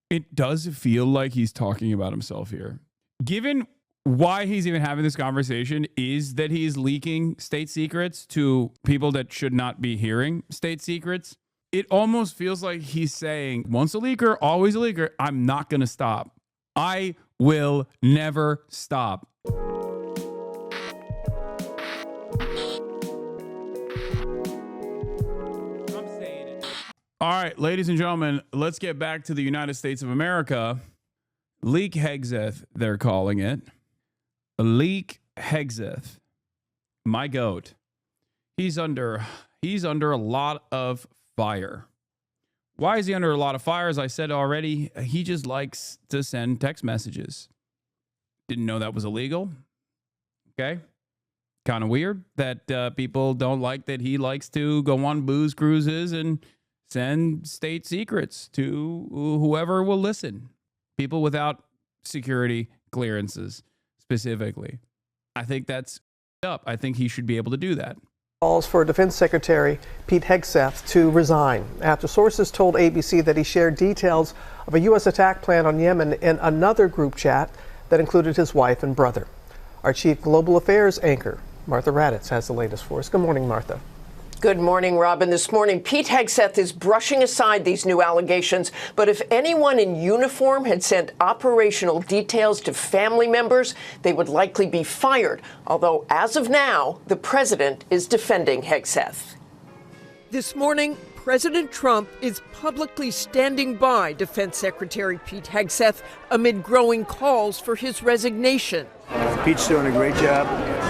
It does feel like he's talking about himself here. Given why he's even having this conversation is that he's leaking state secrets to people that should not be hearing state secrets. It almost feels like he's saying, once a leaker, always a leaker. I'm not going to stop. I will never stop. All right, ladies and gentlemen, let's get back to the United States of America. Leak Hegseth, they're calling it. Leak Hegseth, my goat. He's under a lot of fire. Why is he under a lot of fire? As I said already, he just likes to send text messages. Didn't know that was illegal. Okay. Kind of weird that people don't like that he likes to go on booze cruises and send state secrets to whoever will listen. People without security clearances, specifically. I think that's up. I think he should be able to do that. Calls for Defense Secretary Pete Hegseth to resign after sources told ABC that he shared details of a U.S. attack plan on Yemen in another group chat that included his wife and brother. Our chief global affairs anchor, Martha Raddatz, has the latest for us. Good morning, Martha. Good morning, Robin. This morning, Pete Hegseth is brushing aside these new allegations. But if anyone in uniform had sent operational details to family members, they would likely be fired. Although, as of now, the president is defending Hegseth. This morning, President Trump is publicly standing by Defense Secretary Pete Hegseth amid growing calls for his resignation. Pete's doing a great job.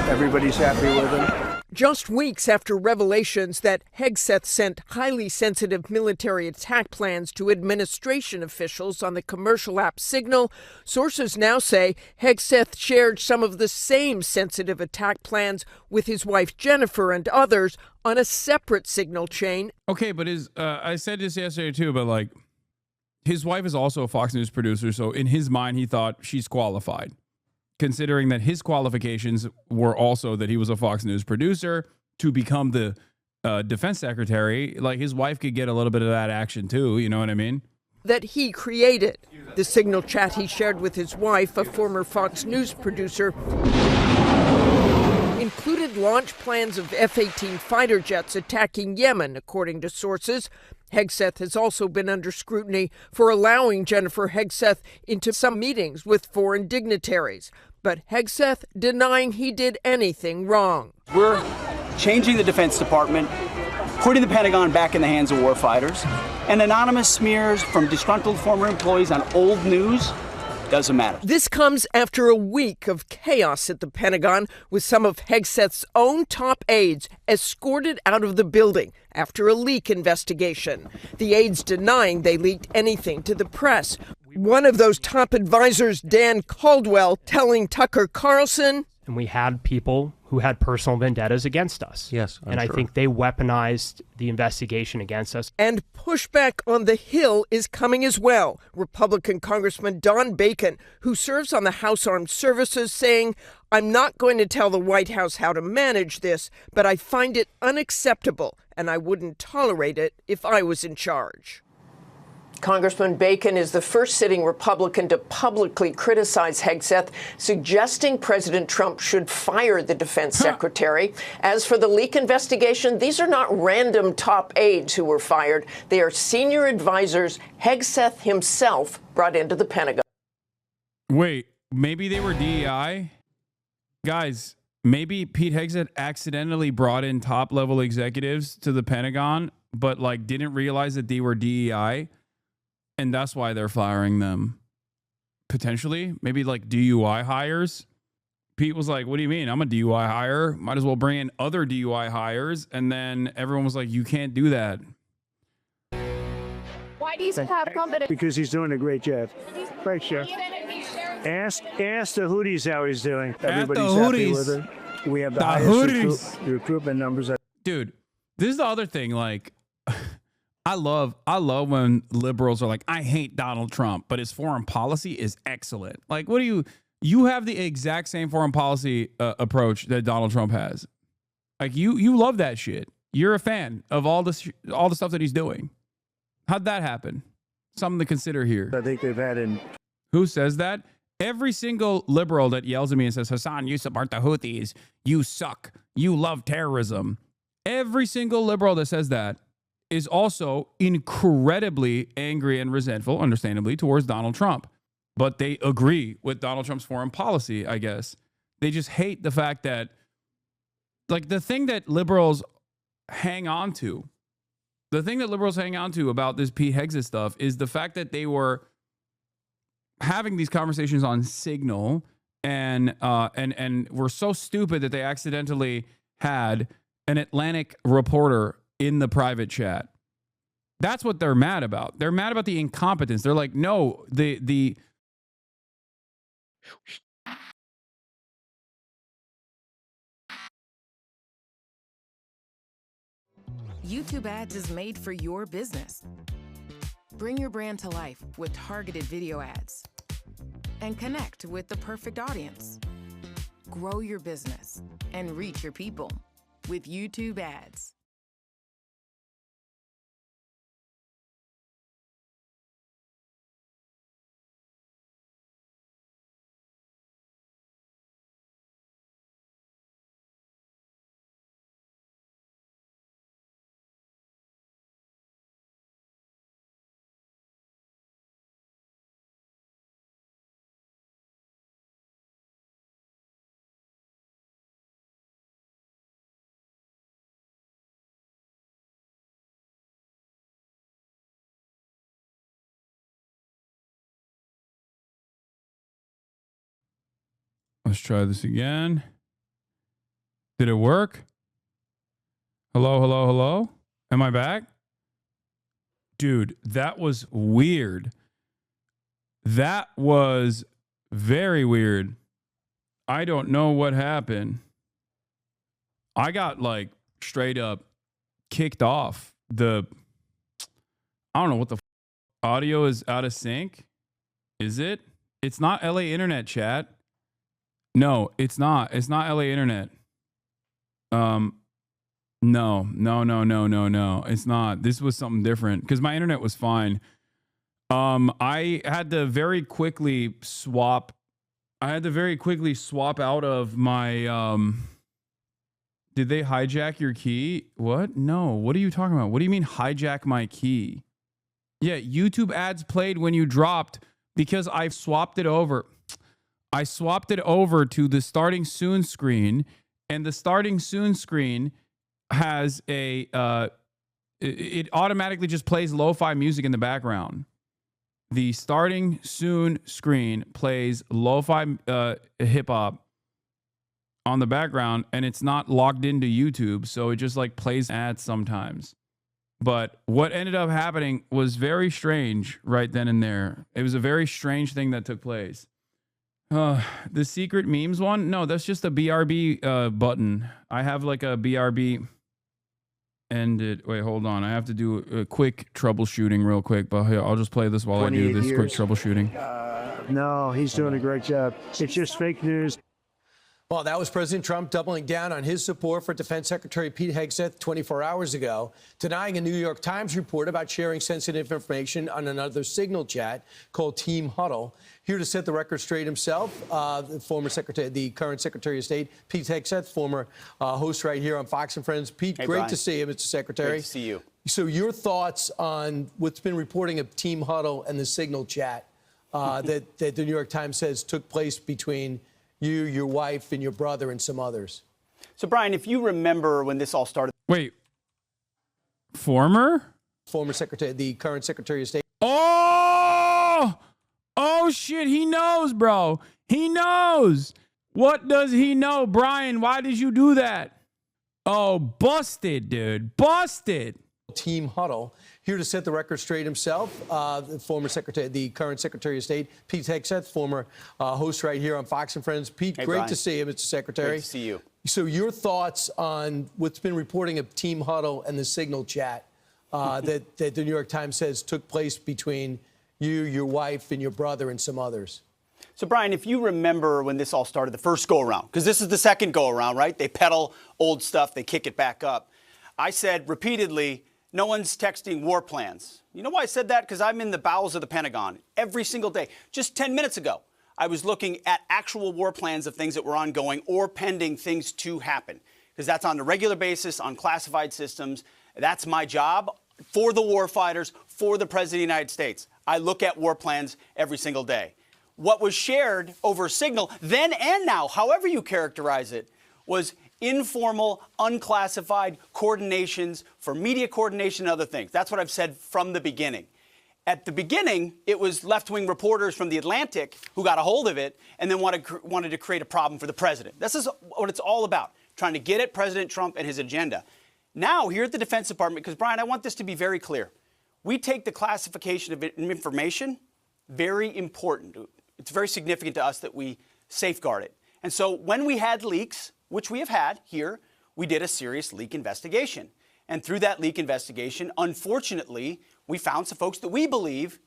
Everybody's happy with him. Just weeks after revelations that Hegseth sent highly sensitive military attack plans to administration officials on the commercial app Signal, sources now say Hegseth shared some of the same sensitive attack plans with his wife Jennifer and others on a separate Signal chain. Okay, but I said this yesterday too, but like his wife is also a Fox News producer, so in his mind he thought she's qualified. Considering that his qualifications were also that he was a Fox News producer to become the defense secretary, like his wife could get a little bit of that action too, you know what I mean? That he created. The Signal chat he shared with his wife, a former Fox News producer, included launch plans of F-18 fighter jets attacking Yemen, according to sources. Hegseth has also been under scrutiny for allowing Jennifer Hegseth into some meetings with foreign dignitaries. But Hegseth denying he did anything wrong. We're changing the Defense Department, putting the Pentagon back in the hands of warfighters, and anonymous smears from disgruntled former employees on old news doesn't matter. This comes after a week of chaos at the Pentagon, with some of Hegseth's own top aides escorted out of the building after a leak investigation. The aides denying they leaked anything to the press. One of those top advisors, Dan Caldwell, telling Tucker Carlson, and we had people who had personal vendettas against us. Yes, and I think they weaponized the investigation against us. And pushback on the Hill is coming as well. Republican Congressman Don Bacon, who serves on the House Armed Services, saying, I'm not going to tell the White House how to manage this, but I find it unacceptable, and I wouldn't tolerate it if I was in charge. Congressman Bacon is the first sitting Republican to publicly criticize Hegseth, suggesting President Trump should fire the defense secretary. As for the leak investigation, these are not random top aides who were fired. They are senior advisors Hegseth himself brought into the Pentagon. Wait, maybe they were DEI? Guys, maybe Pete Hegseth accidentally brought in top-level executives to the Pentagon, but like didn't realize that they were DEI? And that's why they're firing them. Potentially, maybe like DUI hires. Pete was like, what do you mean? I'm a DUI hire. Might as well bring in other DUI hires. And then everyone was like, you can't do that. Why do you have confidence? Because he's doing a great job. Right, Chef. Ask the Houthis how he's doing. Everybody's happy with it. We have the highest recruitment numbers. Dude, this is the other thing. Like, I love when liberals are like, I hate Donald Trump, but his foreign policy is excellent. Like, what do you have the exact same foreign policy approach that Donald Trump has. Like, you love that shit. You're a fan of all the stuff that he's doing. How'd that happen? Something to consider here. I think they've had in. Who says that? Every single liberal that yells at me and says, Hasan, you support the Houthis. You suck. You love terrorism. Every single liberal that says that is also incredibly angry and resentful, understandably, towards Donald Trump. But they agree with Donald Trump's foreign policy, I guess. They just hate the fact that, like, the thing that liberals hang on to about this Pete Hegseth stuff is the fact that they were having these conversations on Signal and were so stupid that they accidentally had an Atlantic reporter in the private chat. That's what they're mad about. They're mad about the incompetence. They're like, no, the YouTube ads is made for your business. Bring your brand to life with targeted video ads and connect with the perfect audience. Grow your business and reach your people with YouTube ads. Let's try this again. Did it work? Hello, hello, hello? Am I back? Dude, that was weird. That was very weird. I don't know what happened. I got like straight up kicked off. I don't know what the audio is out of sync. Is it? It's not LA Internet chat. No, it's not. It's not LA Internet. No. It's not. This was something different because my internet was fine. I had to very quickly swap out of my did they hijack your key? What? No. What are you talking about? What do you mean hijack my key? Yeah, YouTube ads played when you dropped because I swapped it over. I swapped it over to the starting soon screen, and the starting soon screen has it automatically just plays lo-fi music in the background. The starting soon screen plays lo-fi hip hop on the background, and it's not logged into YouTube, so it just like plays ads sometimes. But what ended up happening was very strange right then and there. It was a very strange thing that took place. The secret memes one? No, that's just a BRB button. I have like a BRB ended. Wait, hold on. I have to do a quick troubleshooting real quick, but here, I'll just play this while I do this quick troubleshooting. No, he's doing a great job. It's just fake news. Well, that was President Trump doubling down on his support for Defense Secretary Pete Hegseth 24 hours ago, denying a New York Times report about sharing sensitive information on another Signal chat called Team Huddle. Here to set the record straight himself, the current Secretary of State, Pete Hegseth, former host right here on Fox and Friends. Pete, hey, great Brian. To see you, Mr. Secretary. Great to see you. So your thoughts on what's been reporting of Team Huddle and the Signal chat that the New York Times says took place between you, your wife, and your brother, and some others. So, Brian, if you remember when this all started. Wait. Former Secretary, the current Secretary of State. Oh, shit. He knows, bro. He knows. What does he know? Brian, why did you do that? Oh, busted, dude. Busted. Team Huddle. Here to set the record straight himself, the current Secretary of State, Pete Hegseth, former host right here on Fox and Friends. Pete, hey, great Brian. To see you, Mr. Secretary. Great to see you. So your thoughts on what's been reporting of Team Huddle and the Signal chat that the New York Times says took place between you, your wife, and your brother, and some others. So, Brian, if you remember when this all started, the first go-around, because this is the second go-around, right? They peddle old stuff, they kick it back up. I said repeatedly, No one's texting war plans. You know why I said that? Because I'm in the bowels of the Pentagon every single day. Just 10 minutes ago, I was looking at actual war plans of things that were ongoing or pending things to happen. Because that's on a regular basis on classified systems. That's my job for the war fighters, for the President of the United States. I look at war plans every single day. What was shared over Signal, then and now, however you characterize it, was informal, unclassified coordinations for media coordination and other things. That's what I've said from the beginning. At the beginning, it was left-wing reporters from The Atlantic who got a hold of it and then wanted to create a problem for the president. This is what it's all about, trying to get at President Trump and his agenda. Now, here at the Defense Department, because, Brian, I want this to be very clear, we take the classification of information very important. It's very significant to us that we safeguard it. And so when we had leaks, which we have had here, we did a serious leak investigation. And through that leak investigation, unfortunately, we found some folks that we believe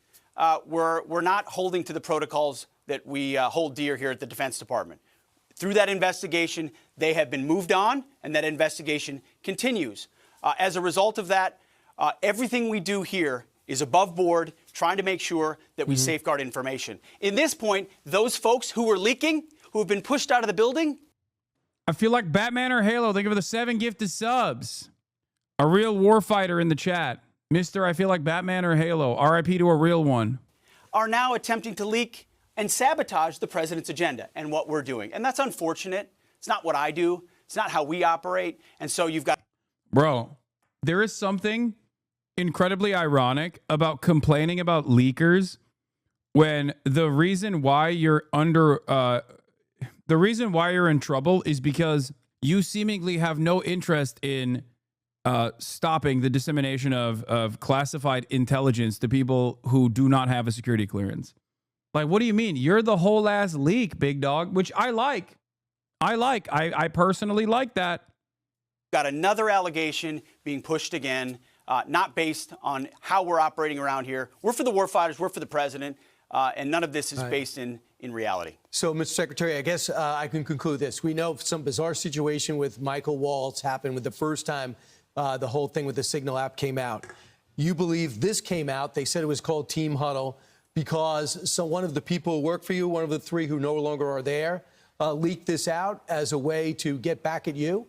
were not holding to the protocols that we hold dear here at the Defense Department. Through that investigation, they have been moved on, and that investigation continues. As a result of that, everything we do here is above board, trying to make sure that we safeguard information. In this point, those folks who were leaking, who have been pushed out of the building, I feel like Batman or Halo. Thank you for the 7 gifted subs. A real warfighter in the chat. Mr. I feel like Batman or Halo. RIP to a real one. are now attempting to leak and sabotage the president's agenda and what we're doing. And that's unfortunate. It's not what I do. It's not how we operate. And so you've got... Bro, there is something incredibly ironic about complaining about leakers when the reason why you're the reason why you're in trouble is because you seemingly have no interest in stopping the dissemination of classified intelligence to people who do not have a security clearance. Like, what do you mean? You're the whole ass leak, big dog, which I like. I personally like that. Got another allegation being pushed again, not based on how we're operating around here. We're for the warfighters, we're for the president, and none of this is based in reality. So, Mr. Secretary, I guess I can conclude this. We know some bizarre situation with Michael Waltz happened with the first time the whole thing with the Signal app came out. You believe this came out, they said it was called Team Huddle, because one of the people who work for you, one of the three who no longer are there, leaked this out as a way to get back at you?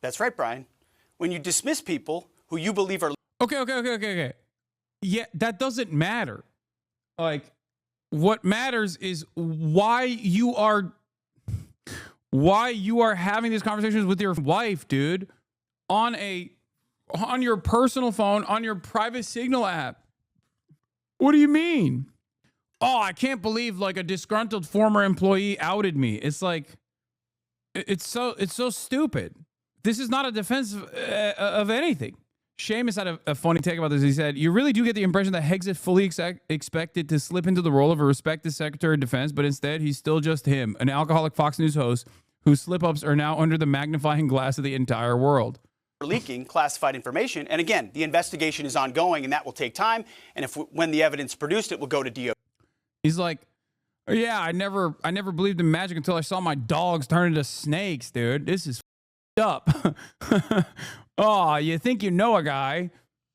That's right, Brian. When you dismiss people who you believe are... Okay. Yeah, that doesn't matter. Like, what matters is why you are having these conversations with your wife, dude, on your personal phone, on your private Signal app. What do you mean? Oh, I can't believe like a disgruntled former employee outed me. It's like, it's so stupid. This is not a defense of anything. Seamus had a funny take about this. He said, you really do get the impression that Hegseth fully expected to slip into the role of a respected Secretary of Defense, but instead he's still just him, an alcoholic Fox News host whose slip-ups are now under the magnifying glass of the entire world. Leaking classified information. And again, the investigation is ongoing and that will take time. And when the evidence produced, it will go to DOJ. He's like, yeah, I never believed in magic until I saw my dogs turn into snakes, dude. This is up. Oh, you think you know a guy,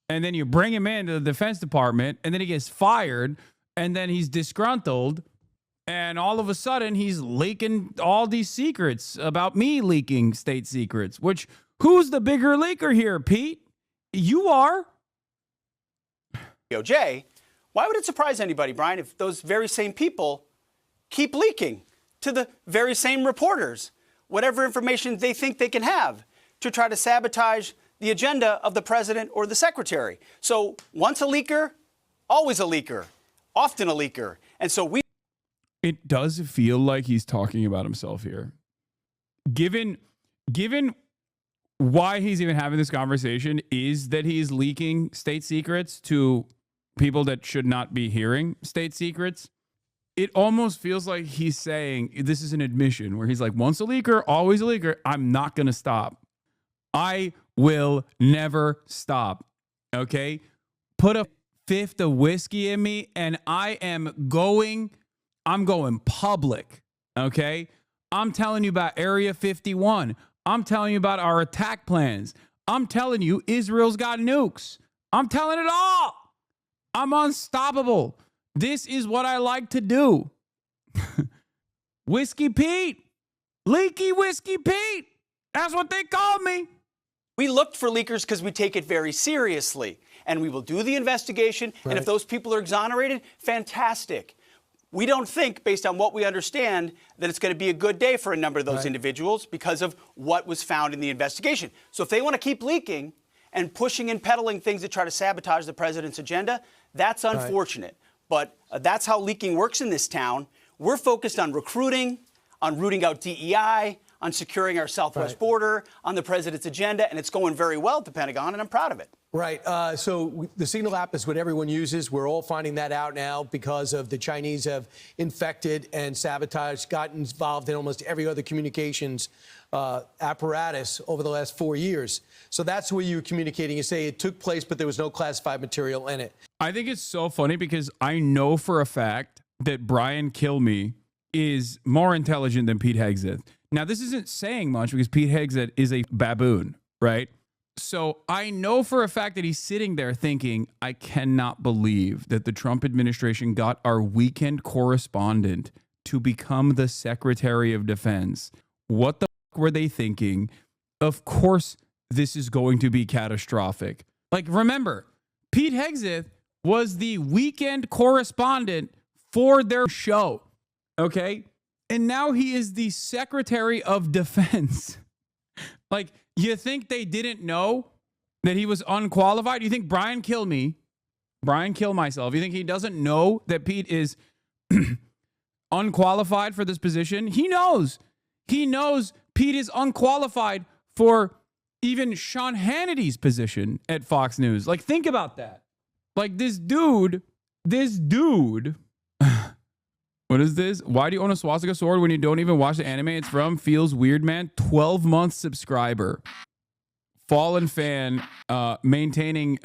and then you bring him into the Defense Department, and then he gets fired, and then he's disgruntled, and all of a sudden he's leaking all these secrets about me leaking state secrets, which, who's the bigger leaker here, Pete? You are. DOJ, why would it surprise anybody, Brian, if those very same people keep leaking to the very same reporters whatever information they think they can have to try to sabotage the agenda of the president or the secretary? So once a leaker, always a leaker, often a leaker. And so it does feel like he's talking about himself here. Given why he's even having this conversation is that he's leaking state secrets to people that should not be hearing state secrets. It almost feels like he's saying this is an admission where he's like, once a leaker, always a leaker. I'm not going to stop. I will never stop. Okay. Put a fifth of whiskey in me and I'm going public. Okay. I'm telling you about Area 51. I'm telling you about our attack plans. I'm telling you, Israel's got nukes. I'm telling it all. I'm unstoppable. This is what I like to do. Whiskey Pete. Leaky Whiskey Pete. That's what they called me. We looked for leakers because we take it very seriously, and we will do the investigation. Right. And if those people are exonerated, fantastic. We don't think, based on what we understand, that it's going to be a good day for a number of those individuals because of what was found in the investigation. So if they want to keep leaking and pushing and peddling things that try to sabotage the president's agenda, that's unfortunate. But that's how leaking works in this town. We're focused on recruiting, on rooting out DEI, on securing our southwest border, on the president's agenda, and it's going very well at the Pentagon, and I'm proud of it. Right. So the Signal app is what everyone uses. We're all finding that out now because of the Chinese have infected and sabotaged, gotten involved in almost every other communications apparatus over the last 4 years. So that's where you're communicating. You say it took place, but there was no classified material in it. I think it's so funny because I know for a fact that Brian Kilmeade is more intelligent than Pete Hegseth. Now, this isn't saying much because Pete Hegseth is a baboon, right? So I know for a fact that he's sitting there thinking, I cannot believe that the Trump administration got our weekend correspondent to become the Secretary of Defense. What the fuck were they thinking? Of course, this is going to be catastrophic. Like, remember, Pete Hegseth was the weekend correspondent for their show, okay? And now he is the Secretary of Defense. Like, you think they didn't know that he was unqualified? You think Brian Kill Myself, you think he doesn't know that Pete is unqualified for this position? He knows. He knows Pete is unqualified for even Sean Hannity's position at Fox News. Like, think about that. Like, this dude, what is this? Why do you own a swastika sword when you don't even watch the anime it's from? Feels weird, man. 12-month subscriber. Fallen fan, maintaining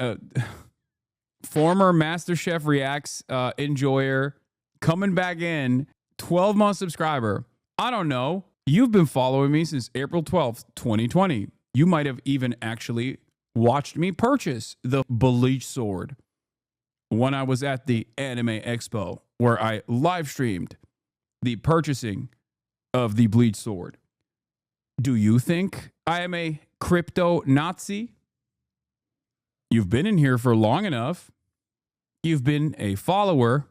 former MasterChef Reacts enjoyer, coming back in, 12-month subscriber. I don't know. You've been following me since April 12th, 2020. You might have even actually watched me purchase the bleach sword when I was at the Anime Expo, where I live streamed the purchasing of the bleach sword. Do you think I am a crypto Nazi? You've been in here for long enough. You've been a follower.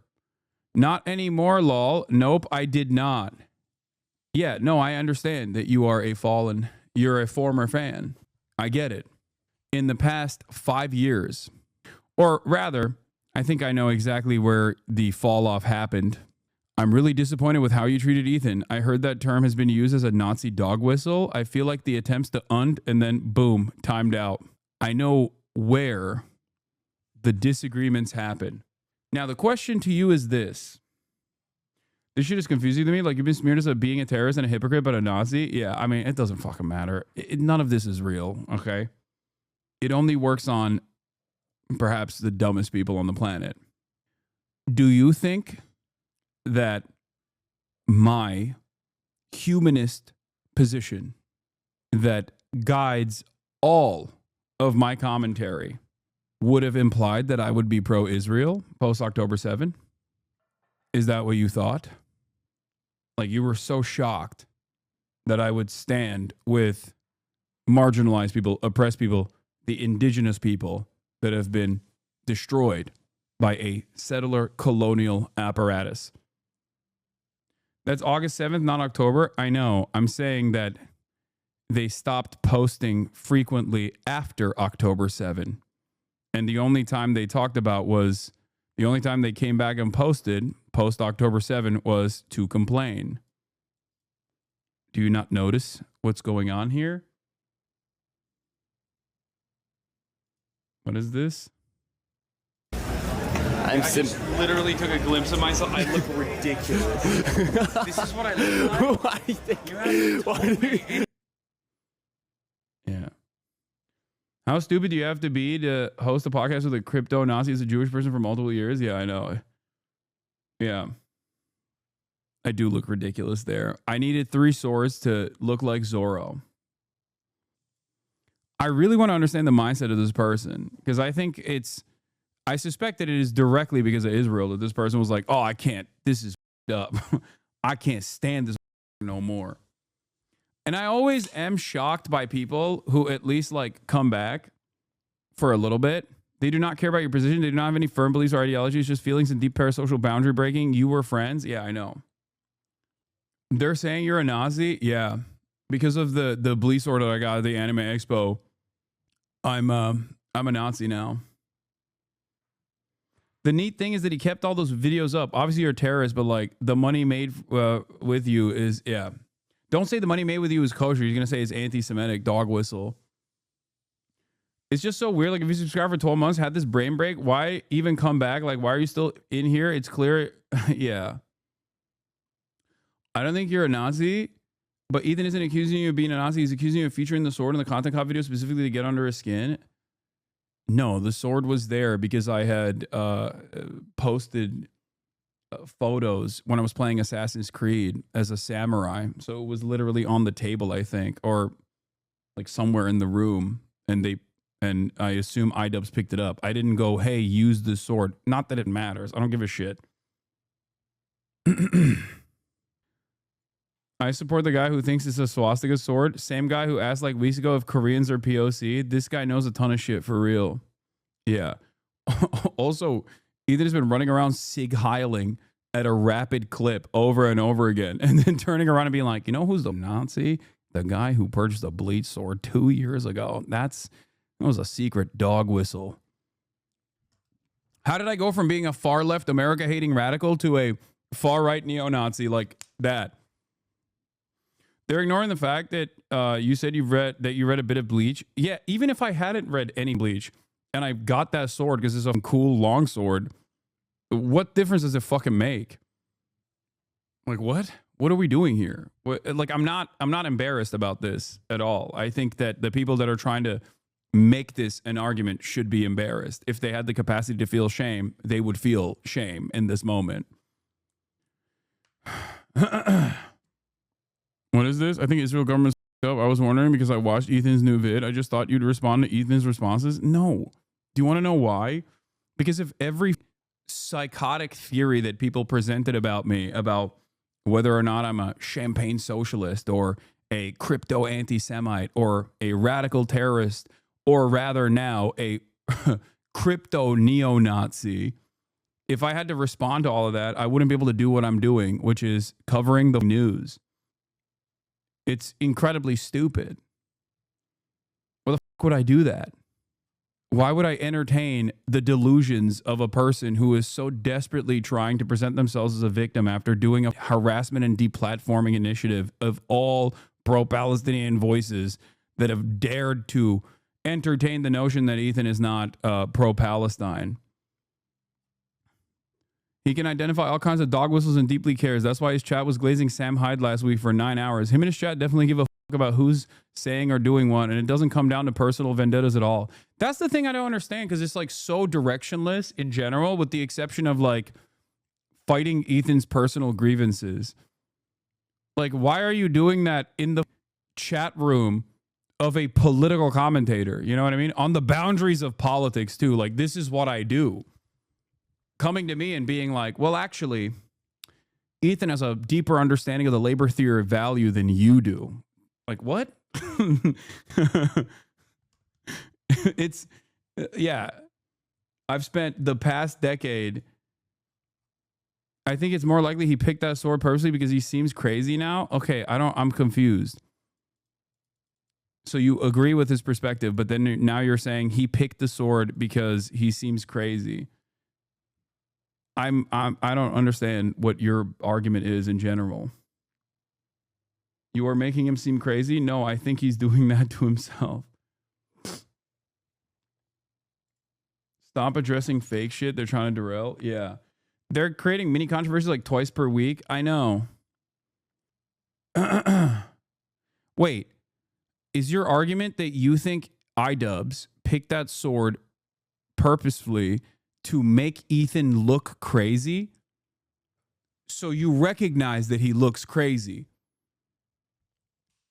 Not anymore, lol. Nope, I did not. Yeah, no, I understand that you are you're a former fan. I get it. In the past 5 years, or rather, I think I know exactly where the fall off happened. I'm really disappointed with how you treated Ethan. I heard that term has been used as a Nazi dog whistle. I feel like the attempts to and then boom, timed out. I know where the disagreements happen. Now, the question to you is this. This shit is confusing to me. Like, you've been smeared as being a terrorist and a hypocrite, but a Nazi? Yeah, I mean, it doesn't fucking matter. None of this is real, okay? It only works on perhaps the dumbest people on the planet. Do you think that my humanist position that guides all of my commentary would have implied that I would be pro-Israel post-October 7? Is that what you thought? Like, you were so shocked that I would stand with marginalized people, oppressed people, the indigenous people that have been destroyed by a settler colonial apparatus. That's August 7th, not October. I know. I'm saying that they stopped posting frequently after October 7. And the only time they talked about was, the only time they came back and posted post October 7 was to complain. Do you not notice what's going on here? What is this? I literally took a glimpse of myself. I look ridiculous. This is what I look like. Yeah. How stupid do you have to be to host a podcast with a crypto Nazi as a Jewish person for multiple years? Yeah, I know. Yeah. I do look ridiculous there. I needed 3 swords to look like Zorro. I really want to understand the mindset of this person, because I suspect that it is directly because of Israel that this person was like, oh, I can't, this is up. I can't stand this no more. And I always am shocked by people who at least like come back for a little bit. They do not care about your position. They do not have any firm beliefs or ideologies, just feelings and deep parasocial boundary breaking. You were friends. Yeah, I know. They're saying you're a Nazi. Yeah. Because of the bleach sword that I got at the Anime Expo, I'm a Nazi now. The neat thing is that he kept all those videos up. Obviously, you're a terrorist, but like the money made with you is, yeah. Don't say the money made with you is kosher. You're going to say it's anti-Semitic, dog whistle. It's just so weird. Like, if you subscribe for 12 months, had this brain break, why even come back? Like, why are you still in here? It's clear. Yeah. I don't think you're a Nazi, but Ethan isn't accusing you of being a Nazi. He's accusing you of featuring the sword in the content cop video specifically to get under his skin. No, the sword was there because I had posted photos when I was playing Assassin's Creed as a samurai. So it was literally on the table, I think, or like somewhere in the room. And I assume iDubbbz picked it up. I didn't go, hey, use the sword. Not that it matters. I don't give a shit. I support the guy who thinks it's a swastika sword. Same guy who asked like weeks ago if Koreans are POC. This guy knows a ton of shit for real. Yeah. Also, Ethan has been running around sig heiling at a rapid clip over and over again, and then turning around and being like, you know who's the Nazi? The guy who purchased a bleach sword 2 years ago. That was a secret dog whistle. How did I go from being a far left America hating radical to a far right neo-Nazi like that? They're ignoring the fact that you said you read a bit of Bleach. Yeah, even if I hadn't read any Bleach and I got that sword because it's a cool long sword, what difference does it fucking make? Like, what? What are we doing here? Like, I'm not embarrassed about this at all. I think that the people that are trying to make this an argument should be embarrassed. If they had the capacity to feel shame, they would feel shame in this moment. What is this? I think Israel government up. I was wondering because I watched Ethan's new vid. I just thought you'd respond to Ethan's responses. No. Do you want to know why? Because if every psychotic theory that people presented about me, about whether or not I'm a champagne socialist or a crypto anti-Semite or a radical terrorist, or rather now a crypto neo-Nazi, if I had to respond to all of that, I wouldn't be able to do what I'm doing, which is covering the news. It's incredibly stupid. Why the fuck would I do that? Why would I entertain the delusions of a person who is so desperately trying to present themselves as a victim after doing a harassment and deplatforming initiative of all pro-Palestinian voices that have dared to entertain the notion that Ethan is not pro-Palestine? He can identify all kinds of dog whistles and deeply cares. That's why his chat was glazing Sam Hyde last week for 9 hours. Him and his chat definitely give a fuck about who's saying or doing what, and it doesn't come down to personal vendettas at all. That's the thing I don't understand, because it's like so directionless in general, with the exception of like fighting Ethan's personal grievances. Like, why are you doing that in the chat room of a political commentator? You know what I mean? On the boundaries of politics too. Like, this is what I do. Coming to me and being like, well, actually, Ethan has a deeper understanding of the labor theory of value than you do. Like, what? It's, yeah. I've spent the past decade, I think it's more likely he picked that sword purposely because he seems crazy now. Okay, I'm confused. So you agree with his perspective, but then now you're saying he picked the sword because he seems crazy. I don't understand what your argument is in general. You are making him seem crazy? No, I think he's doing that to himself. Stop addressing fake shit they're trying to derail. Yeah. They're creating mini controversies like twice per week. I know. Wait. Is your argument that you think iDubbbz picked that sword purposefully to make Ethan look crazy? So you recognize that he looks crazy.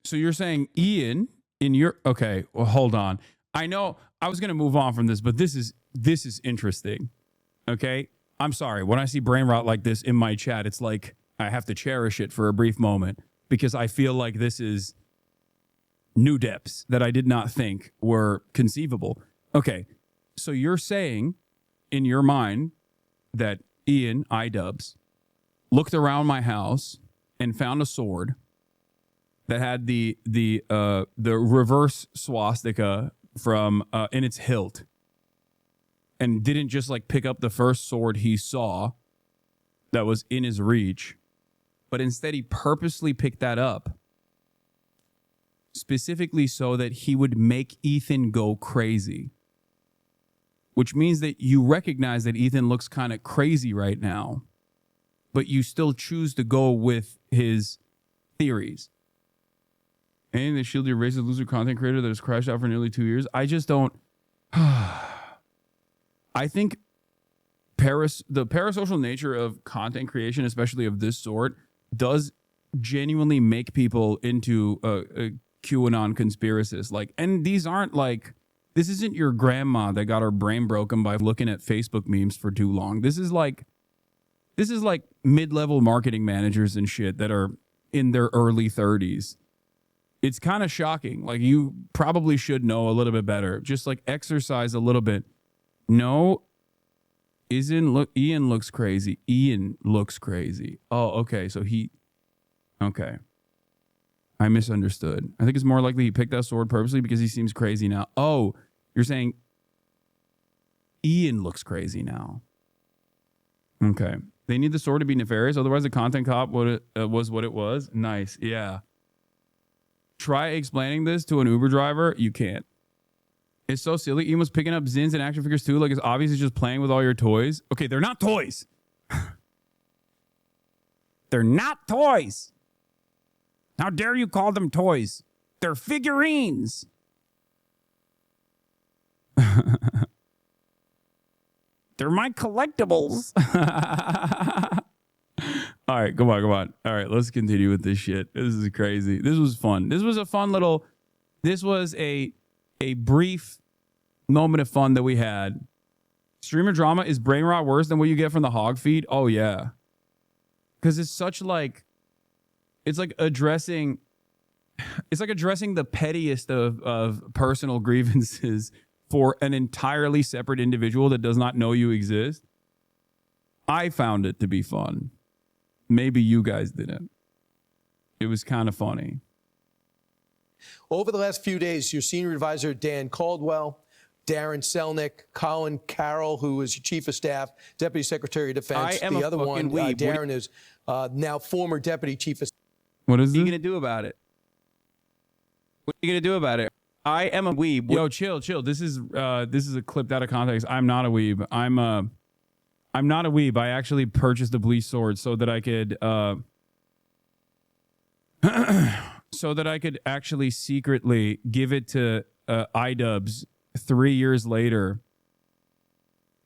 So you're saying Ian in your okay, well, hold on. I know I was gonna move on from this, but this is interesting. Okay. I'm sorry. When I see brain rot like this in my chat, it's like I have to cherish it for a brief moment because I feel like this is new depths that I did not think were conceivable. Okay. So you're saying in your mind that Ian iDubbbz looked around my house and found a sword that had the reverse swastika from in its hilt, and didn't just like pick up the first sword he saw that was in his reach, but instead he purposely picked that up specifically so that he would make Ethan go crazy. Which means that you recognize that Ethan looks kind of crazy right now, but you still choose to go with his theories. Anything that shield your racist loser content creator that has crashed out for nearly 2 years. I just don't. I think the parasocial nature of content creation, especially of this sort, does genuinely make people into a QAnon conspiracists. Like, and these aren't like, this isn't your grandma that got her brain broken by looking at Facebook memes for too long. This is like mid-level marketing managers and shit that are in their early 30s. It's kind of shocking. Like, you probably should know a little bit better. Just like exercise a little bit. No, Ian looks crazy. Ian looks crazy. Oh, okay. So okay. I misunderstood. I think it's more likely he picked that sword purposely because he seems crazy now. Oh, you're saying Ian looks crazy now. Okay. They need the sword to be nefarious. Otherwise, the content cop was what it was. Nice. Yeah. Try explaining this to an Uber driver. You can't. It's so silly. Ian was picking up Zins and action figures too. Like, it's obvious he's just playing with all your toys. Okay, they're not toys. They're not toys. How dare you call them toys? They're figurines. They're my collectibles. All right, come on. All right, let's continue with this shit. This is crazy. This was fun. This was a fun little, this was a brief moment of fun that we had. Streamer drama, is brain rot worse than what you get from the hog feed? Oh, yeah. Because it's such like, it's like addressing the pettiest of personal grievances for an entirely separate individual that does not know you exist. I found it to be fun. Maybe you guys didn't. It was kind of funny. Over the last few days, your senior advisor, Dan Caldwell, Darren Selnick, Colin Carroll, who was your chief of staff, deputy secretary of defense. The other one, Darren, is now former deputy chief of staff. What is What are you going to do about it? What are you going to do about it? I am a weeb. Yo, chill. This is a clipped out of context. I'm not a weeb. I'm not a weeb. I actually purchased the bleach sword so that I could actually secretly give it to iDubbbz 3 years later.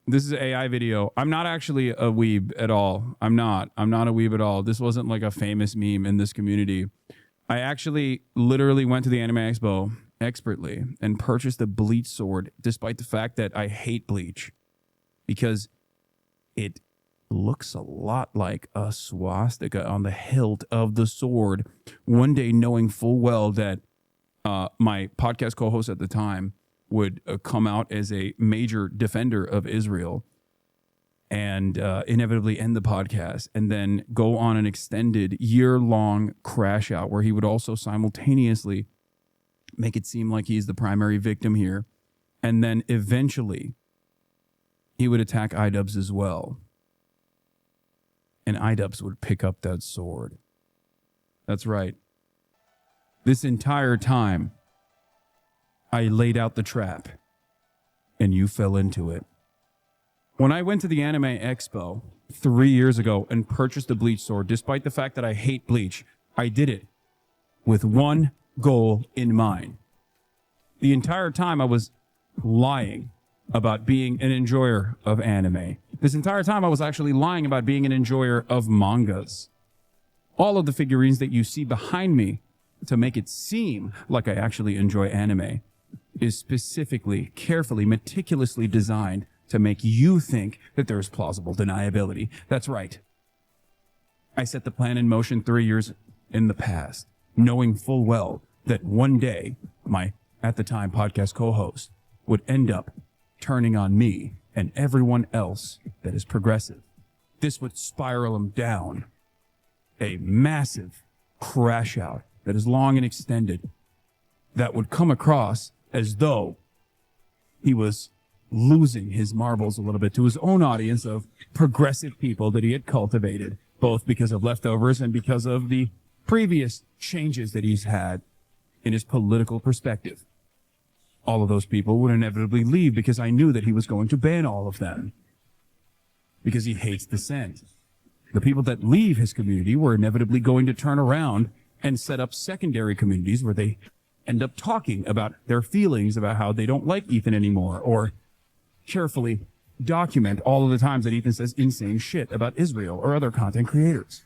This is an AI video. I'm not actually a weeb at all. I'm not a weeb at all. This wasn't like a famous meme in this community. I actually literally went to the Anime Expo expertly and purchased a bleach sword, despite the fact that I hate bleach, because it looks a lot like a swastika on the hilt of the sword. One day, knowing full well that my podcast co-host at the time would come out as a major defender of Israel and inevitably end the podcast and then go on an extended year-long crash out where he would also simultaneously make it seem like he's the primary victim here. And then eventually he would attack iDubbbz as well. And iDubbbz would pick up that sword. That's right. This entire time, I laid out the trap, and you fell into it. When I went to the Anime Expo 3 years ago and purchased the bleach sword, despite the fact that I hate bleach, I did it with one goal in mind. The entire time I was lying about being an enjoyer of anime. This entire time I was actually lying about being an enjoyer of mangas. All of the figurines that you see behind me to make it seem like I actually enjoy anime is specifically, carefully, meticulously designed to make you think that there is plausible deniability. That's right. I set the plan in motion 3 years in the past, knowing full well that one day my, at the time, podcast co-host would end up turning on me and everyone else that is progressive. This would spiral him down a massive crash out that is long and extended that would come across as though he was losing his marbles a little bit to his own audience of progressive people that he had cultivated, both because of leftovers and because of the previous changes that he's had in his political perspective. All of those people would inevitably leave because I knew that he was going to ban all of them because he hates dissent. The people that leave his community were inevitably going to turn around and set up secondary communities where they end up talking about their feelings about how they don't like Ethan anymore, or carefully document all of the times that Ethan says insane shit about Israel or other content creators.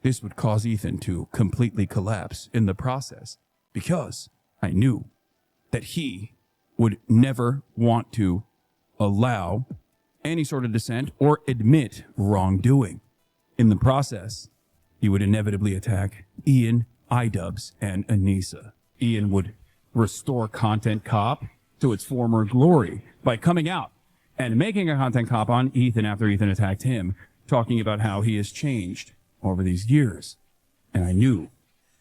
This would cause Ethan to completely collapse in the process because I knew that he would never want to allow any sort of dissent or admit wrongdoing. In the process, he would inevitably attack Ian, iDubbbz, and Anissa. Ian would restore Content Cop to its former glory by coming out and making a Content Cop on Ethan after Ethan attacked him, talking about how he has changed over these years. And I knew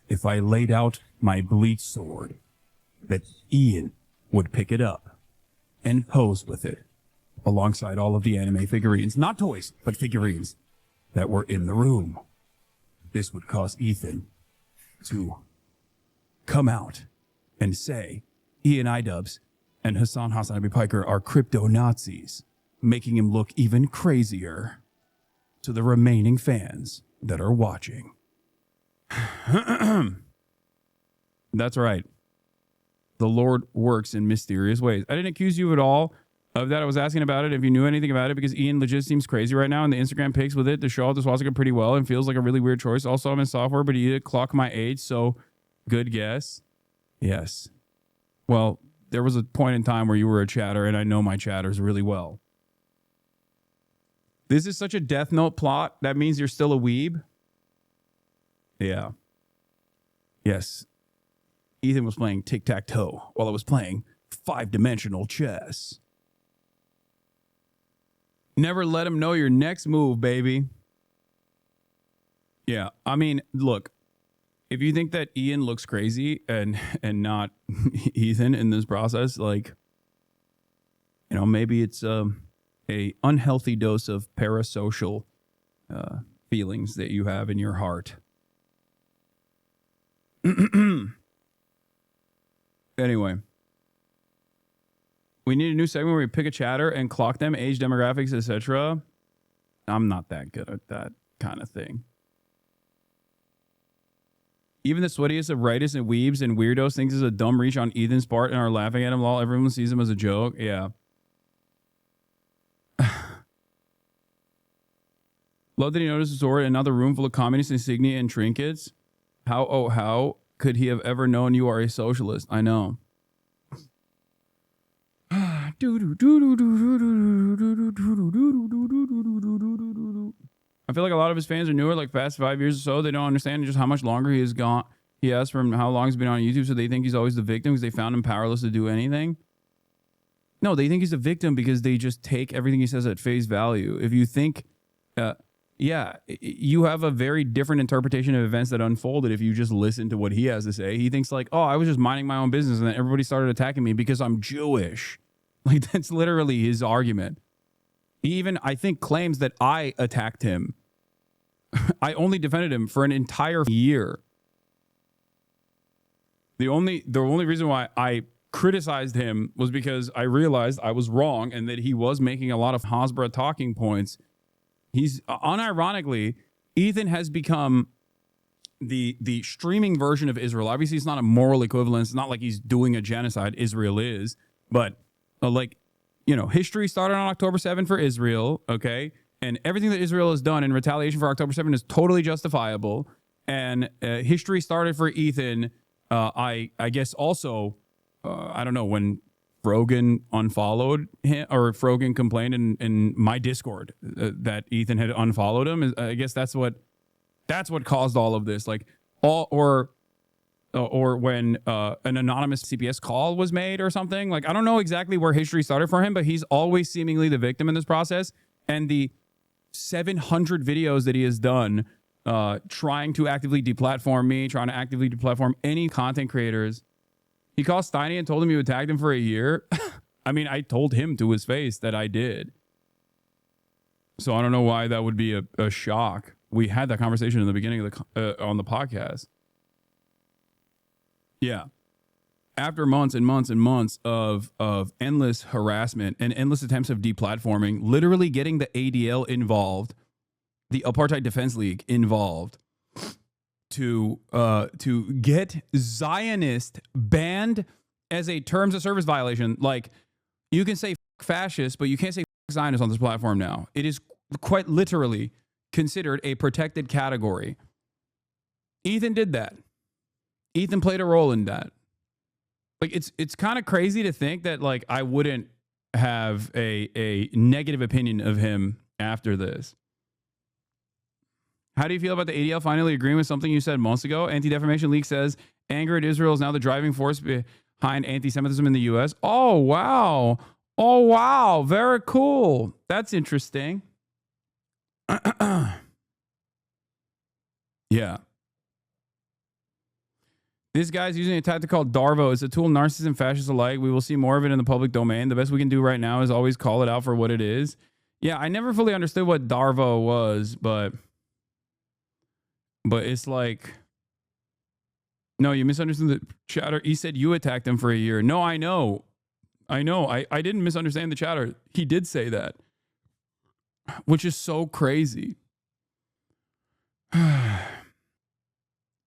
if I laid out my bleach sword, that Ian would pick it up and pose with it alongside all of the anime figurines, not toys, but figurines that were in the room. This would cause Ethan to come out and say Ian iDubbbz and Hasanabi Piker are crypto Nazis, making him look even crazier to the remaining fans that are watching. That's right. The Lord works in mysterious ways. I didn't accuse you at all of that. I was asking about it, if you knew anything about it, because Ian legit seems crazy right now, and the Instagram pics with it to show off the swastika pretty well and feels like a really weird choice. Also, I'm in software, but he did clock my age, so good guess. Yes. Well, there was a point in time where you were a chatter, and I know my chatters really well. This is such a Death Note plot. That means you're still a weeb? Yeah. Yes. Ethan was playing tic-tac-toe while I was playing 5-dimensional chess. Never let him know your next move, baby. Yeah, I mean, look, if you think that Ian looks crazy and not Ethan in this process, like, you know, maybe it's a unhealthy dose of parasocial feelings that you have in your heart. Anyway, we need a new segment where we pick a chatter and clock them, age, demographics, etc. I'm not that good at that kind of thing. Even the sweatiest of rightists and weebs and weirdos thinks it's a dumb reach on Ethan's part and are laughing at him while everyone sees him as a joke. Yeah. Love that he noticed the sword in another room full of communist insignia and trinkets. How could he have ever known you are a socialist? I know. I feel like a lot of his fans are newer, like past 5 years or so. They don't understand just how much longer he has gone. He has from how long he's been on YouTube, so they think he's always the victim because they found him powerless to do anything. No, they think he's a victim because they just take everything he says at face value. If you think, yeah, you have a very different interpretation of events that unfolded if you just listen to what he has to say. He thinks like, oh, I was just minding my own business and then everybody started attacking me because I'm Jewish. Like, that's literally his argument. He even, I think, claims that I attacked him. I only defended him for an entire year. The only reason why I criticized him was because I realized I was wrong and that he was making a lot of Hasbra talking points. He's unironically, Ethan has become the streaming version of Israel. Obviously, it's not a moral equivalence. It's not like he's doing a genocide. Israel is, but like, you know, history started on October 7 for Israel. Okay. And everything that Israel has done in retaliation for October 7 is totally justifiable. And history started for Ethan. I guess also, I don't know, when Frogan unfollowed him, or Frogan complained in my Discord that Ethan had unfollowed him. I guess that's what caused all of this. Like or when an anonymous CPS call was made or something. Like, I don't know exactly where history started for him, but he's always seemingly the victim in this process. And the 700 videos that he has done trying to actively deplatform me, trying to actively deplatform any content creators. He called Steiny and told him you attacked him for a year. I mean, I told him to his face that I did. So I don't know why that would be a shock. We had that conversation in the beginning of on the podcast. Yeah. After months and months and months of endless harassment and endless attempts of deplatforming, literally getting the ADL involved, the Apartheid Defense League involved, to get Zionist banned as a terms of service violation. Like, you can say fascist, but you can't say Zionist on this platform now. It is quite literally considered a protected category. Ethan did that. Ethan played a role in that. Like, it's kind of crazy to think that, like, I wouldn't have a negative opinion of him after this. How do you feel about the ADL finally agreeing with something you said months ago? Anti-Defamation League says anger at Israel is now the driving force behind anti-Semitism in the U.S. Oh, wow. Oh, wow. Very cool. That's interesting. Yeah. This guy's using a tactic called Darvo. It's a tool narcissists and fascists alike. We will see more of it in the public domain. The best we can do right now is always call it out for what it is. Yeah, I never fully understood what Darvo was, but it's like, no, you misunderstood the chatter. He said you attacked him for a year. No, I know. I didn't misunderstand the chatter. He did say that, which is so crazy.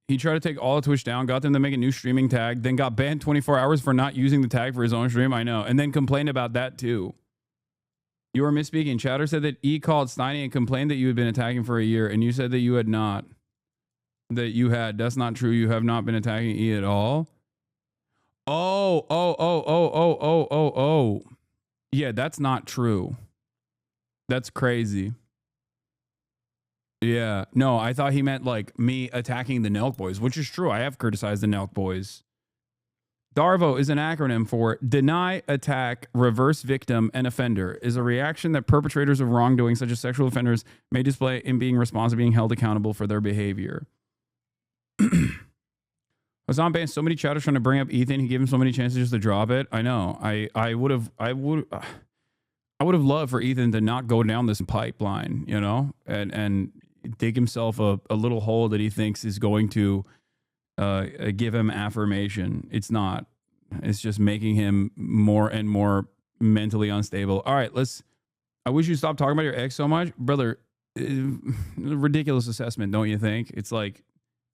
He tried to take all of Twitch down, got them to make a new streaming tag, then got banned 24 hours for not using the tag for his own stream. I know. And then complained about that too. You were misspeaking. Chatter said that E called Steiny and complained that you had been attacking for a year, and you said that you had not. That you had. That's not true. You have not been attacking E at all. Oh. Yeah, that's not true. That's crazy. Yeah. No, I thought he meant like me attacking the Nelk Boys, which is true. I have criticized the Nelk Boys. DARVO is an acronym for Deny, Attack, Reverse Victim, and Offender. Is a reaction that perpetrators of wrongdoing, such as sexual offenders, may display in being responsible, being held accountable for their behavior. Hasan banned so many chatters trying to bring up Ethan. He gave him so many chances just to drop it. I know. I would have loved for Ethan to not go down this pipeline, you know, and dig himself a little hole that he thinks is going to give him affirmation. It's not. It's just making him more and more mentally unstable. All right, I wish you'd stop talking about your ex so much. Brother, ridiculous assessment, don't you think? It's like,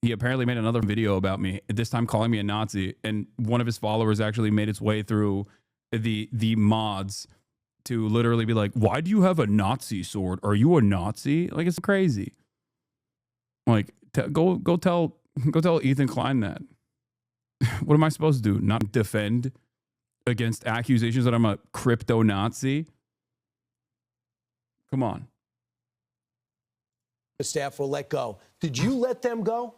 he apparently made another video about me, this time calling me a Nazi, and one of his followers actually made its way through the mods to literally be like, why do you have a Nazi sword? Are you a Nazi? Like, it's crazy. Like, go tell Ethan Klein that. What am I supposed to do? Not defend against accusations that I'm a crypto Nazi? Come on. The staff will let go. Did you let them go?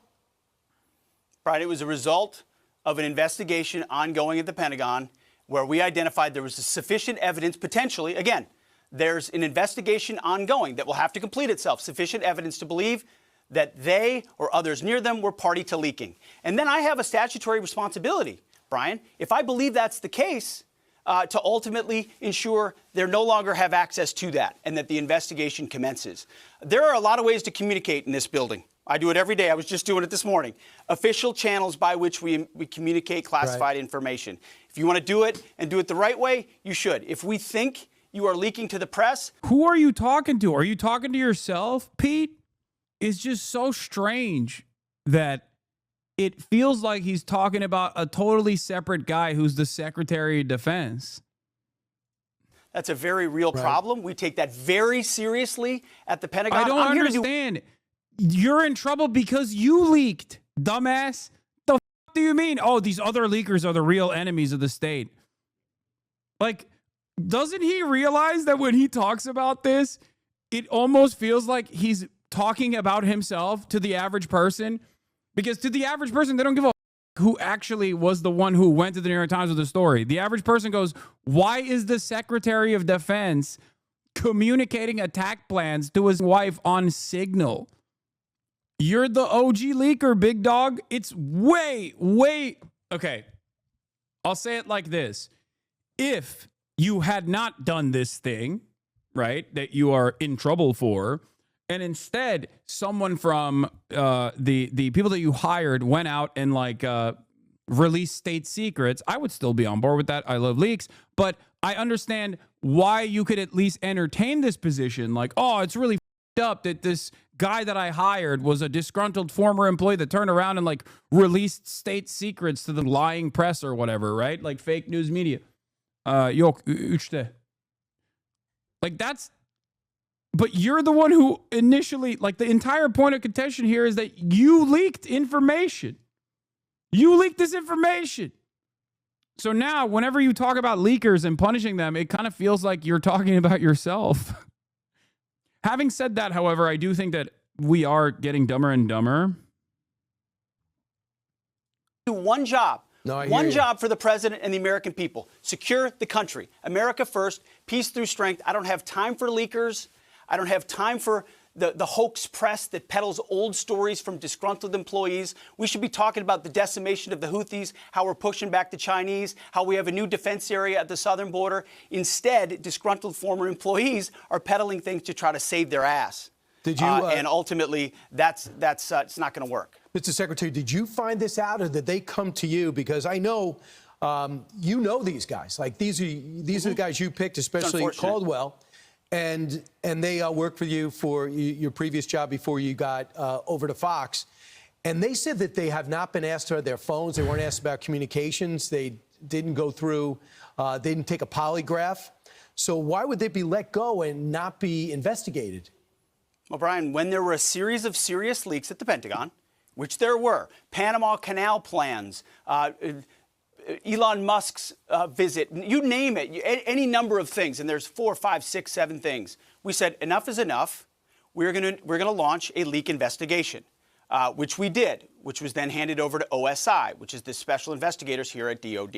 Right. It was a result of an investigation ongoing at the Pentagon where we identified there was sufficient evidence, potentially, again, there's an investigation ongoing that will have to complete itself, sufficient evidence to believe that they or others near them were party to leaking. And then I have a statutory responsibility, Brian, if I believe that's the case, to ultimately ensure they no longer have access to that and that the investigation commences. There are a lot of ways to communicate in this building. I do it every day. I was just doing it this morning. Official channels by which we communicate classified information. If you want to do it and do it the right way, you should. If we think you are leaking to the press. Who are you talking to? Are you talking to yourself, Pete? It's just so strange that it feels like he's talking about a totally separate guy who's the Secretary of Defense. That's a very real problem. We take that very seriously at the Pentagon. I don't understand. You're in trouble because you leaked, dumbass. The f do you mean? Oh, these other leakers are the real enemies of the state. Like, doesn't he realize that when he talks about this, it almost feels like he's talking about himself to the average person? Because to the average person, they don't give a f who actually was the one who went to the New York Times with the story. The average person goes, why is the Secretary of Defense communicating attack plans to his wife on Signal? You're the OG leaker, big dog. It's way. Okay, I'll say it like this. If you had not done this thing, right, that you are in trouble for, and instead someone from the people that you hired went out and like released state secrets, I would still be on board with that. I love leaks, but I understand why you could at least entertain this position. Like, oh, it's really f***ed up that this guy that I hired was a disgruntled former employee that turned around and like released state secrets to the lying press or whatever, right? Like fake news media. Yok, üçte. Like that's, but you're the one who initially, like the entire point of contention here is that you leaked information. You leaked this information. So now whenever you talk about leakers and punishing them, it kind of feels like you're talking about yourself. Having said that, however, I do think that we are getting dumber and dumber. Do one job. No, one job for the president and the American people. Secure the country. America first. Peace through strength. I don't have time for leakers. I don't have time for the hoax press that peddles old stories from disgruntled employees. We should be talking about the decimation of the Houthis, how we're pushing back the Chinese, how we have a new defense area at the southern border. Instead, disgruntled former employees are peddling things to try to save their ass. Did you? And ultimately, that's it's not going to work. Mr. Secretary, did you find this out, or did they come to you? Because I know you know these guys. Like these are the guys you picked, especially Caldwell, and they worked for you for your previous job before you got over to Fox. And they said that they have not been asked to their phones. They weren't asked about communications. They didn't go through. They didn't take a polygraph. So why would they be let go and not be investigated? Well, Brian, when there were a series of serious leaks at the Pentagon, which there were, Panama Canal plans, Elon Musk's visit, you name it, any number of things, and there's 4, 5, 6, 7 things. We said enough is enough. We're gonna launch a leak investigation, which we did, which was then handed over to OSI, which is the special investigators here at DOD.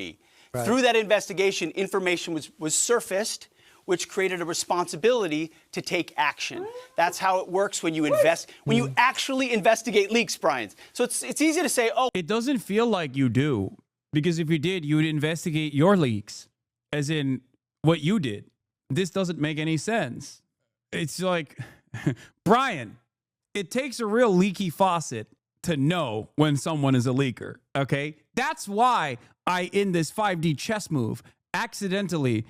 Right. Through that investigation, information was surfaced, which created a responsibility to take action. That's how it works when you invest, when you actually investigate leaks, Brian. So it's easy to say, oh. It doesn't feel like you do, because if you did, you would investigate your leaks, as in what you did. This doesn't make any sense. It's like, Brian, it takes a real leaky faucet to know when someone is a leaker, okay? That's why I, in this 5D chess move, accidentally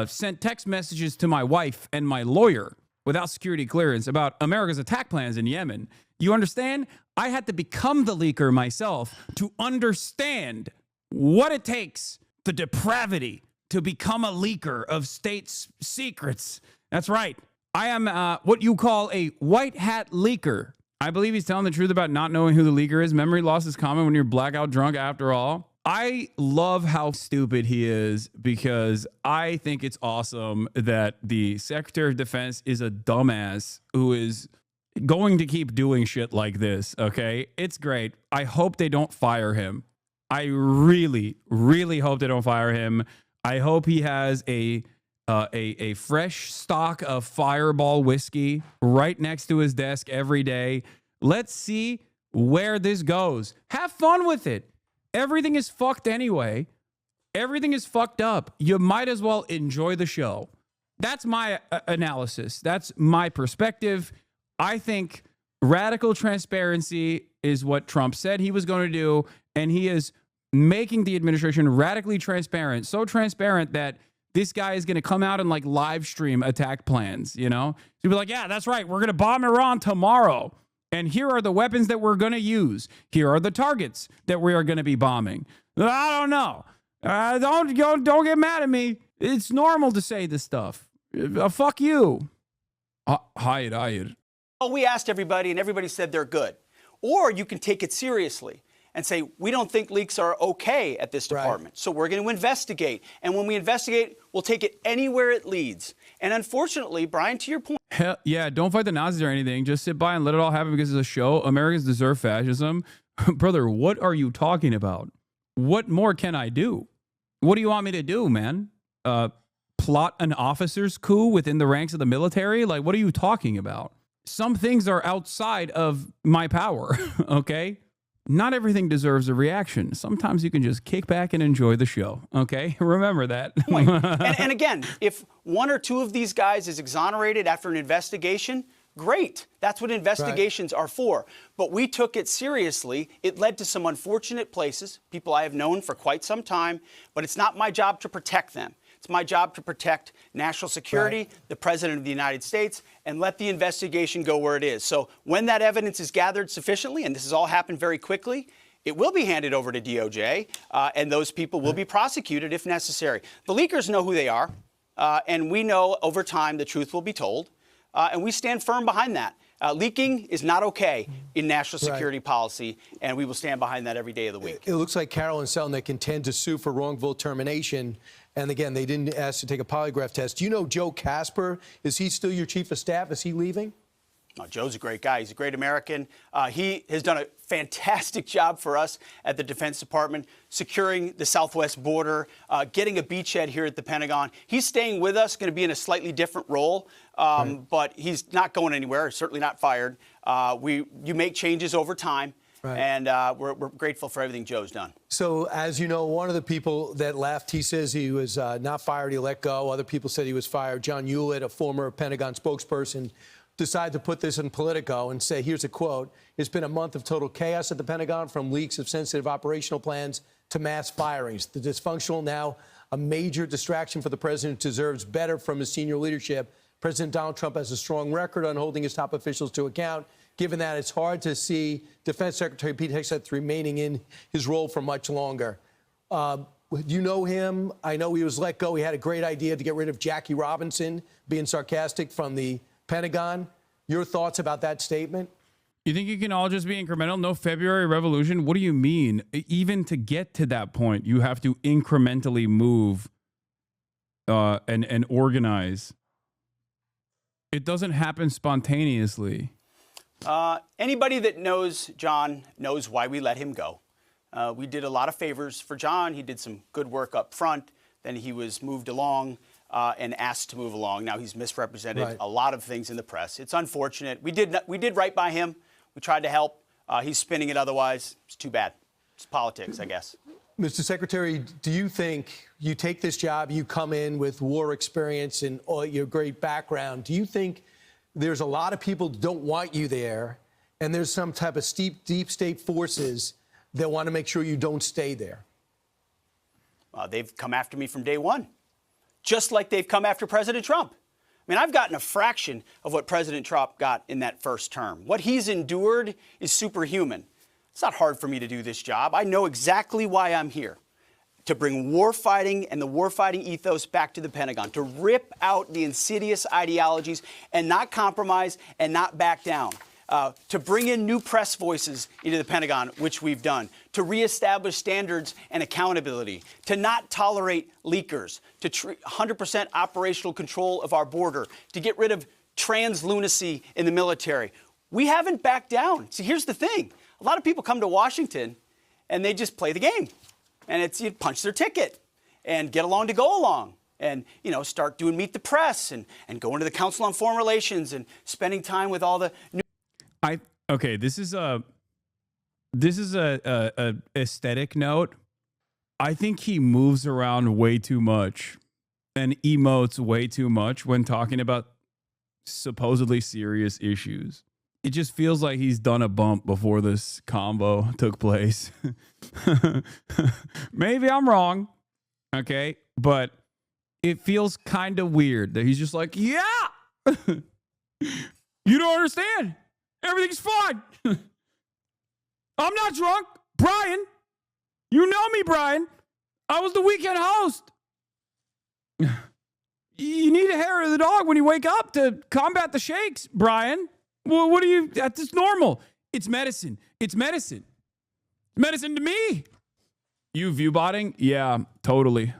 sent text messages to my wife and my lawyer without security clearance about America's attack plans in Yemen. You understand? I had to become the leaker myself to understand what it takes, the depravity, to become a leaker of state secrets. That's right. I am what you call a white hat leaker. I believe he's telling the truth about not knowing who the leaker is. Memory loss is common when you're blackout drunk after all. I love how stupid he is, because I think it's awesome that the Secretary of Defense is a dumbass who is going to keep doing shit like this, okay? It's great. I hope they don't fire him. I really, really hope they don't fire him. I hope he has a fresh stock of Fireball whiskey right next to his desk every day. Let's see where this goes. Have fun with it. Everything is fucked anyway. Everything is fucked up. You might as well enjoy the show. That's my analysis. That's my perspective. I think radical transparency is what Trump said he was going to do, and he is making the administration radically transparent. So transparent that this guy is going to come out and like live stream attack plans, you know? He'll be like, yeah, that's right. We're going to bomb Iran tomorrow. And here are the weapons that we're going to use. Here are the targets that we are going to be bombing. I don't know. Don't get mad at me. It's normal to say this stuff. Fuck you. Hayır. Well, we asked everybody, and everybody said they're good. Or you can take it seriously and say, we don't think leaks are okay at this department, so we're going to investigate. And when we investigate, we'll take it anywhere it leads. And unfortunately, Brian, to your point. Hell, yeah, don't fight the Nazis or anything. Just sit by and let it all happen because it's a show. Americans deserve fascism. Brother, what are you talking about? What more can I do? What do you want me to do, man? Plot an officer's coup within the ranks of the military? Like, what are you talking about? Some things are outside of my power, okay? Not everything deserves a reaction. Sometimes you can just kick back and enjoy the show, okay? Remember that. and again, if one or two of these guys is exonerated after an investigation, great. That's what investigations are for. But we took it seriously. It led to some unfortunate places, people I have known for quite some time, but it's not my job to protect them. It's my job to protect national security, the President of the United States, and let the investigation go where it is. So when that evidence is gathered sufficiently, and this has all happened very quickly, it will be handed over to DOJ, and those people will be prosecuted if necessary. The leakers know who they are, and we know over time the truth will be told, and we stand firm behind that. Leaking is not okay in national security policy, and we will stand behind that every day of the week. It looks like Carol and Selnick intend to sue for wrongful termination. And again, they didn't ask to take a polygraph test. Do you know Joe Casper? Is he still your chief of staff? Is he leaving? No, Joe's a great guy. He's a great American. He has done a fantastic job for us at the Defense Department, securing the southwest border, getting a beachhead here at the Pentagon. He's staying with us, going to be in a slightly different role, but he's not going anywhere, certainly not fired. You make changes over time. And we're grateful for everything Joe's done. So, as you know, one of the people that left, he says he was not fired, he let go. Other people said he was fired. John Hewlett, a former Pentagon spokesperson, decided to put this in Politico and say, here's a quote, "It's been a month of total chaos at the Pentagon, from leaks of sensitive operational plans to mass firings. The dysfunctional, now a major distraction for the president, deserves better from his senior leadership. President Donald Trump has a strong record on holding his top officials to account. Given that, it's hard to see Defense Secretary Pete Hegseth remaining in his role for much longer." You know him. I know he was let go. He had a great idea to get rid of Jackie Robinson, being sarcastic, from the Pentagon. Your thoughts about that statement? You think you can all just be incremental? No February Revolution? What do you mean? Even to get to that point, you have to incrementally move and organize. It doesn't happen spontaneously. Anybody that knows John knows why we let him go. We did a lot of favors for John. He did some good work up front. Then he was moved along and asked to move along. Now he's misrepresented a lot of things in the press. It's unfortunate. We did right by him. We tried to help. He's spinning it otherwise. It's too bad. It's politics, I guess. Mr. Secretary, do you think you take this job, you come in with war experience and all your great background, do you think there's a lot of people who don't want you there, and there's some type of deep state forces that want to make sure you don't stay there? They've come after me from day one, just like they've come after President Trump. I mean, I've gotten a fraction of what President Trump got in that first term. What he's endured is superhuman. It's not hard for me to do this job. I know exactly why I'm here. To bring warfighting and the warfighting ethos back to the Pentagon, to rip out the insidious ideologies and not compromise and not back down, to bring in new press voices into the Pentagon, which we've done, to reestablish standards and accountability, to not tolerate leakers, to 100% operational control of our border, to get rid of trans lunacy in the military. We haven't backed down. See, here's the thing. A lot of people come to Washington and they just play the game. And it's you punch their ticket and get along to go along and, you know, start doing Meet the Press and going to the Council on Foreign Relations and spending time with all the new. Okay, this is a aesthetic note. I think he moves around way too much and emotes way too much when talking about supposedly serious issues. It just feels like he's done a bump before this combo took place. Maybe I'm wrong, okay? But it feels kind of weird that he's just like, yeah, you don't understand. Everything's fine. I'm not drunk. Brian, you know me, Brian. I was the weekend host. You need a hair of the dog when you wake up to combat the shakes, Brian. Well, what do you? That's just normal. It's medicine. It's medicine. It's medicine to me. You view botting? Yeah, totally.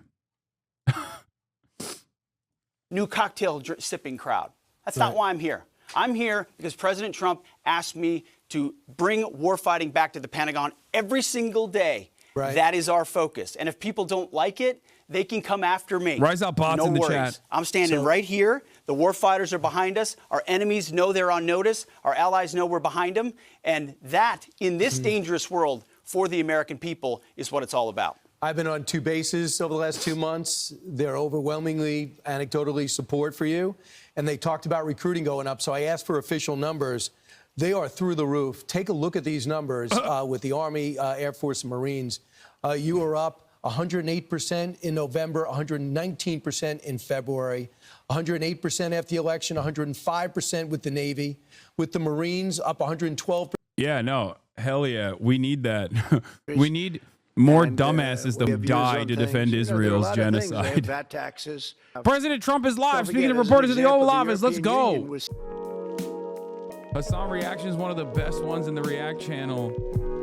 New cocktail sipping crowd. That's not why I'm here. I'm here because President Trump asked me to bring warfighting back to the Pentagon every single day. Right. That is our focus. And if people don't like it, they can come after me. Rise up, bots no in the worries. chat. I'm standing right here. The warfighters are behind us. Our enemies know they're on notice. Our allies know we're behind them. And that, in this dangerous world, for the American people, is what it's all about. I've been on 2 bases over the last 2 months. They're overwhelmingly, anecdotally support for you. And they talked about recruiting going up. So I asked for official numbers. They are through the roof. Take a look at these numbers with the Army, Air Force, and Marines. You are up 108% in November, 119% in February, 108% after the election, 105% with the Navy. With the Marines, up 112%. Yeah, no. Hell yeah. We need that. We need more dumbasses that die to defend Israel's genocide. VAT taxes. President Trump is live. Speaking of reporters in the Oval Office, let's go. Hasan Reactions, one of the best ones in the React channel.